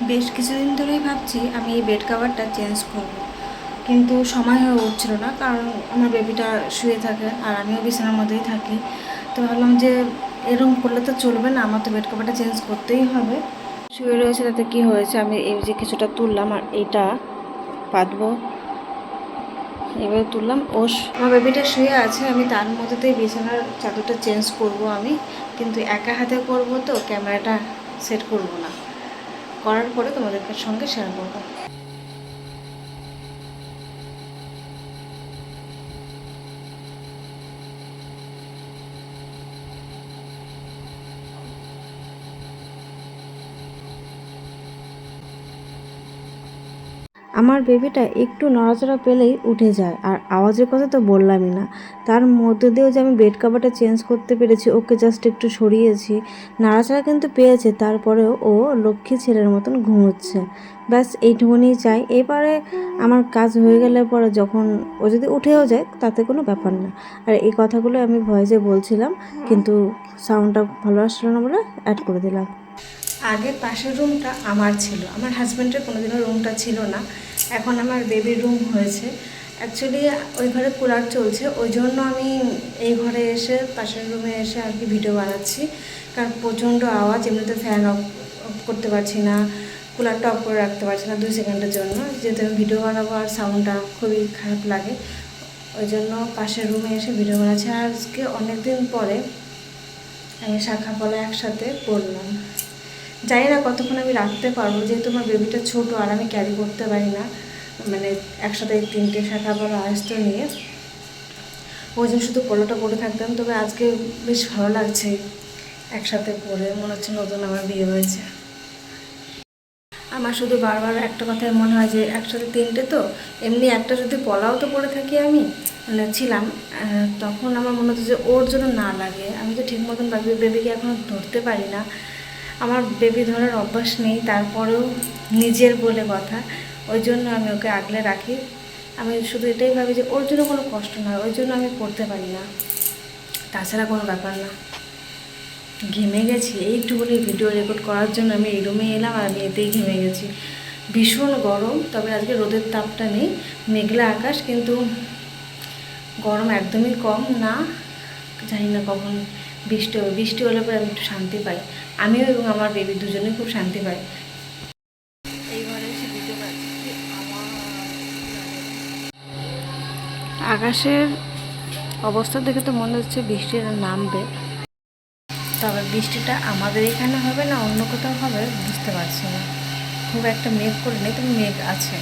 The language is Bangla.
বেশ কিছুদিন ধরেই ভাবছি আমি এই বেড কভারটা চেঞ্জ করব, কিন্তু সময় হয়ে উঠছিল না, কারণ আমার বেবিটা শুয়ে থাকে আর আমিও বিছানার মধ্যেই থাকি। তো ভাবলাম যে এরকম করলে তো চলবে না, আমার তো বেড কভারটা চেঞ্জ করতেই হবে। শুয়ে রয়েছে তাতে কি হয়েছে, আমি এই যে কিছুটা তুললাম আর এইটা পাতবো, এবারে তুললাম। আমার বেবিটা শুয়ে আছে, আমি তার মধ্যেতেই বিছানার চাদরটা চেঞ্জ করব আমি, কিন্তু একা হাতে করব, তো ক্যামেরাটা সেট করব না, করার পরে তোমাদের সঙ্গে শেয়ার করবো। আমার বেবিটা একটু নড়াচড়া পেলেই উঠে যায়, আর আওয়াজের কথা তো বললামই না। তার মধ্যে দিয়েও যে আমি বেড কভারটা চেঞ্জ করতে পেরেছি, ওকে জাস্ট একটু সরিয়েছি, নাড়াচাড়া কিন্তু পেয়েছে, তারপরেও ও লক্ষ্মী ছেলের মতন ঘুমোচ্ছে। ব্যাস এইটুকুনি চাই। এবারে আমার কাজ হয়ে গেলে পরে যখন ও যদি উঠেও যায় তাতে কোনো ব্যাপার না। আর এই কথাগুলো আমি ভয়েসে বলছিলাম, কিন্তু সাউন্ডটা ভালো আসলো না বলে অ্যাড করে দিলাম। আগে পাশের রুমটা আমার ছিল, আমার হাজব্যান্ডের কোনোদিনও রুমটা ছিল না, এখন আমার বেবির রুম হয়েছে। অ্যাকচুয়ালি ওই ঘরে কুলার চলছে, ওই জন্য আমি এই ঘরে এসে পাশের রুমে এসে আর কি ভিডিও বানাচ্ছি, কারণ প্রচণ্ড আওয়াজ। এমনিতে ফ্যান অফ করতে পারছি না, কুলারটা অফ করে রাখতে পারছি না 2 সেকেন্ডের জন্য, যেহেতু আমি ভিডিও বানাবো আর সাউন্ডটা খুবই খারাপ লাগে, ওই জন্য পাশের রুমে এসে ভিডিও বানাচ্ছি। আজকে অনেক দিন পরে আমি শাখা পলা একসাথে পরলাম, জানি না কতক্ষণ আমি রাখতে পারবো, যেহেতু আমার বেবিটা ছোটো আর আমি ক্যারি করতে পারি না, মানে একসাথে 3টে শাখা পলা আস্ত নিয়ে, ওই জন্য শুধু পলোটা পরে থাকতাম। তবে আজকে বেশ ভালো লাগছে একসাথে পরে, মনে হচ্ছে নতুন আমার বিয়ে হয়েছে। আমার শুধু বারবার একটা কথাই মনে হয় যে একসাথে 3টে, তো এমনি একটা যদি পলাও তো পরে থাকি আমি, মানে ছিলাম, তখন আমার মনে হচ্ছে যে ওর জন্য না লাগে। আমি তো ঠিক মতন বেবিকে এখনও ধরতে পারি না, আমার বেবি ধরার অভ্যাস নেই, তারপরেও নিজের বলে কথা, ওই জন্য আমি ওকে আগলে রাখি। আমি শুধু এটাই ভাবি যে ওর জন্য কোনো কষ্ট না হয়, ওই জন্য আমি পড়তে পারি না, তাছাড়া কোনো ব্যাপার না। ঘেমে গেছি, এইটুকুনি ভিডিও রেকর্ড করার জন্য আমি এই রুমে এলাম আর আমি এতেই ঘেমে গেছি। ভীষণ গরম, তবে আজকে রোদের তাপটা নেই, মেঘলা আকাশ, কিন্তু গরম একদমই কম না। জানি না কখন বৃষ্টি হবে, বৃষ্টি হলে পরে আমি একটু শান্তি পাই, আমিও এবং আমার বেবি দুজনেই খুব শান্তি পাই। এই ঘরে এসে ভিডিও বানাচ্ছি, আকাশের অবস্থা দেখে তো মনে হচ্ছে বৃষ্টিটা নামবে, তবে বৃষ্টিটা আমাদের এখানে হবে না অন্য কোথাও হবে বুঝতে পারছি না। খুব একটা মেঘ করে নেই, তবে মেঘ আছে।